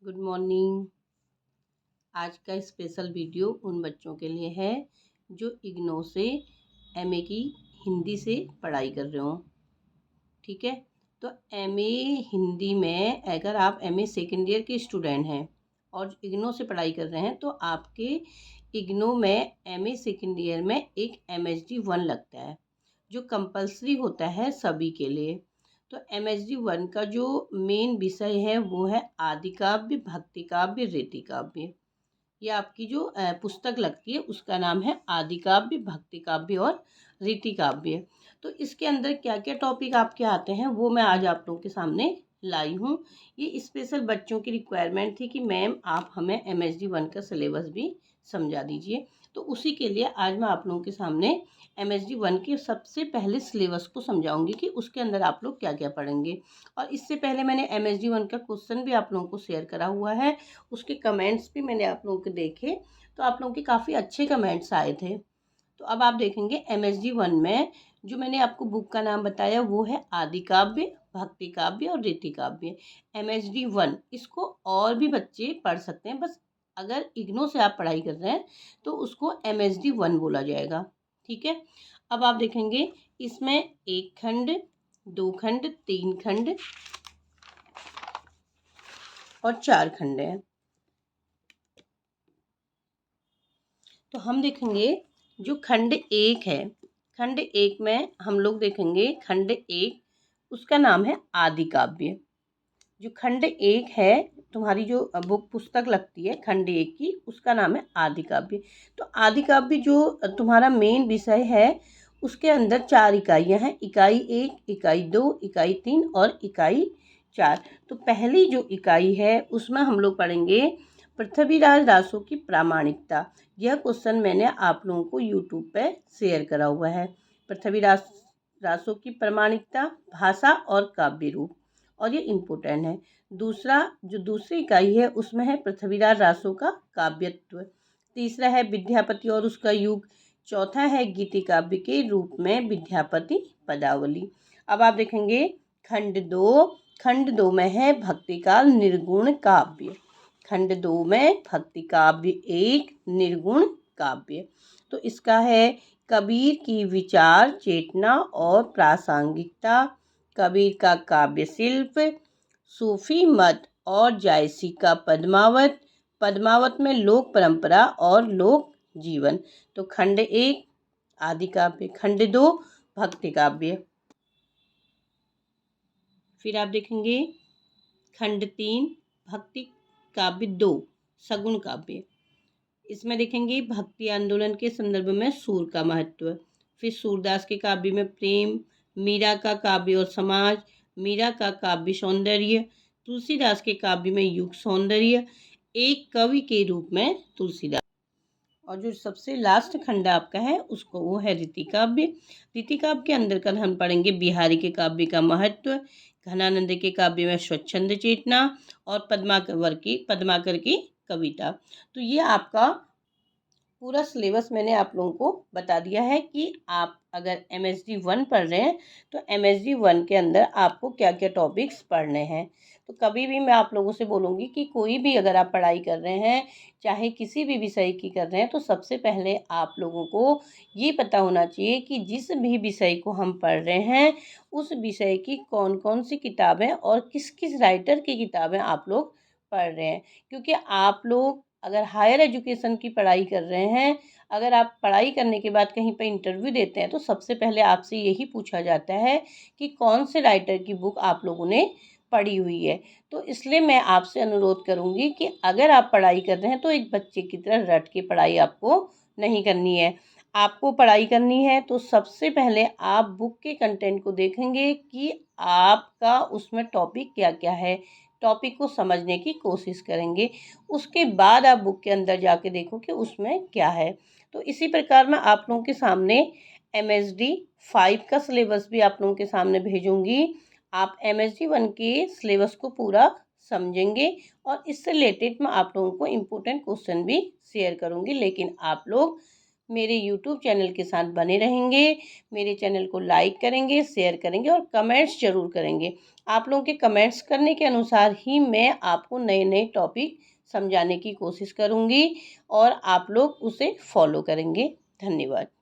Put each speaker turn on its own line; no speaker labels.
Good morning. आज का special video उन बच्चों के लिए है जो इग्नो से एमए की हिंदी से पढ़ाई कर रहे हो। ठीक है, तो एमए हिंदी में अगर आप एमए सेकेंड ईयर के स्टूडेंट हैं और इग्नो से पढ़ाई कर रहे हैं तो आपके इग्नो में एमए सेकेंड ईयर में एक एमएसडी 1 लगता है जो कंपलसरी होता है सभी के लिए। तो एमएसडी 1 का जो मेन विषय है वो है आदि काव्य, भक्ति काव्य, रीति काव्य। ये आपकी जो पुस्तक लगती है उसका नाम है आदि काव्य, भक्ति काव्य और रीति काव्य। तो इसके अंदर क्या क्या टॉपिक आपके आते हैं वो मैं आज आप लोगों के सामने लाई हूँ। ये स्पेशल बच्चों की रिक्वायरमेंट थी कि मैम आप हमें एमएसडी 1 का सिलेबस भी समझा दीजिए। तो उसी के लिए आज मैं आप लोगों के सामने एमएसडी 1 के सबसे पहले सिलेबस को समझाऊंगी कि उसके अंदर आप लोग क्या क्या पढ़ेंगे। और इससे पहले मैंने एमएसडी 1 का क्वेश्चन भी आप लोगों को शेयर करा हुआ है, उसके कमेंट्स भी मैंने आप लोगों के देखे तो आप लोगों के काफ़ी अच्छे कमेंट्स आए थे। तो अब आप देखेंगे एमएसडी 1 में जो मैंने आपको बुक का नाम बताया वो है आदि काव्य, भक्ति काव्य और रीति काव्य। एमएसडी 1 इसको और भी बच्चे पढ़ सकते हैं, बस अगर इग्नो से आप पढ़ाई कर रहे हैं तो उसको एमएसडी 1 बोला जाएगा। ठीक है, अब आप देखेंगे इसमें एक खंड, दो खंड, तीन खंड और चार खंड हैं। तो हम देखेंगे जो खंड एक है, खंड एक में हम लोग देखेंगे खंड एक उसका नाम है आदि काव्य। जो खंड एक है तुम्हारी जो बुक पुस्तक लगती है खंड एक की उसका नाम है आदि काव्य। तो आदि काव्य जो तुम्हारा मेन विषय है उसके अंदर चार इकाइयाँ हैं, इकाई एक, इकाई दो, इकाई तीन और इकाई चार। तो पहली जो इकाई है उसमें हम लोग पढ़ेंगे पृथ्वीराज रासो की प्रामाणिकता। यह क्वेश्चन मैंने आप लोगों को यूट्यूब पे शेयर करा हुआ है। पृथ्वीराज रासो की प्रामाणिकता, भाषा और काव्य रूप, और ये इम्पोर्टेंट है। दूसरा जो दूसरी इकाई है उसमें है पृथ्वीराज रासो का काव्यत्व। तीसरा है विद्यापति और उसका युग। चौथा है गीति काव्य के रूप में विद्यापति पदावली। अब आप देखेंगे खंड दो में है भक्तिकाल निर्गुण काव्य। खंड दो में भक्ति काव्य एक, निर्गुण काव्य। तो इसका है कबीर की विचार चेतना और प्रासंगिकता, कबीर का काव्य शिल्प, सूफी मत और जायसी का पद्मावत, पद्मावत में लोक परंपरा और लोक जीवन। तो खंड एक आदि काव्य, खंड दो भक्ति काव्य। फिर आप देखेंगे खंड तीन भक्ति काव्य दो, सगुण काव्य। इसमें देखेंगे भक्ति आंदोलन के संदर्भ में सूर का महत्व। फिर सूरदास के काव्य में प्रेम, मीरा का काव्य और समाज, मीरा का काव्य सौंदर्य, तुलसीदास के काव्य में युग सौंदर्य, एक कवि के रूप में तुलसीदास। और जो सबसे लास्ट खंड आपका है उसको वो है रीति काव्य। रीति काव्य के अंदर कल हम पढ़ेंगे बिहारी के काव्य का महत्व, घनानंद के काव्य में स्वच्छंद चेतना और पद्माकर की कविता। तो ये आपका पूरा सिलेबस मैंने आप लोगों को बता दिया है कि आप अगर एमएसडी 1 पढ़ रहे हैं तो एमएसडी 1 के अंदर आपको क्या क्या टॉपिक्स पढ़ने हैं। तो कभी भी मैं आप लोगों से बोलूँगी कि कोई भी अगर आप पढ़ाई कर रहे हैं चाहे किसी भी विषय की कर रहे हैं तो सबसे पहले आप लोगों को ये पता होना चाहिए कि जिस भी विषय को हम पढ़ रहे हैं उस विषय की कौन कौन सी किताबें और किस किस राइटर की किताबें आप लोग पढ़ रहे हैं। क्योंकि आप लोग अगर हायर एजुकेशन की पढ़ाई कर रहे हैं, अगर आप पढ़ाई करने के बाद कहीं पर इंटरव्यू देते हैं तो सबसे पहले आपसे यही पूछा जाता है कि कौन से राइटर की बुक आप लोगों ने पढ़ी हुई है। तो इसलिए मैं आपसे अनुरोध करूंगी कि अगर आप पढ़ाई कर रहे हैं तो एक बच्चे की तरह रट के पढ़ाई आपको नहीं करनी है। आपको पढ़ाई करनी है तो सबसे पहले आप बुक के कंटेंट को देखेंगे कि आपका उसमें टॉपिक क्या क्या है, टॉपिक को समझने की कोशिश करेंगे। उसके बाद आप बुक के अंदर जाके देखो कि उसमें क्या है। तो इसी प्रकार मैं आप लोगों के सामने एमएसडी 5 का सिलेबस भी आप लोगों के सामने भेजूंगी। आप एमएसडी 1 के सिलेबस को पूरा समझेंगे और इससे रिलेटेड मैं आप लोगों को इम्पोर्टेंट क्वेश्चन भी शेयर करूंगी। लेकिन आप लोग मेरे यूट्यूब चैनल के साथ बने रहेंगे। मेरे चैनल को लाइक करेंगे, शेयर करेंगे और कमेंट्स ज़रूर करेंगे। आप लोगों के कमेंट्स करने के अनुसार ही मैं आपको नए नए टॉपिक समझाने की कोशिश करूँगी और आप लोग उसे फॉलो करेंगे। धन्यवाद।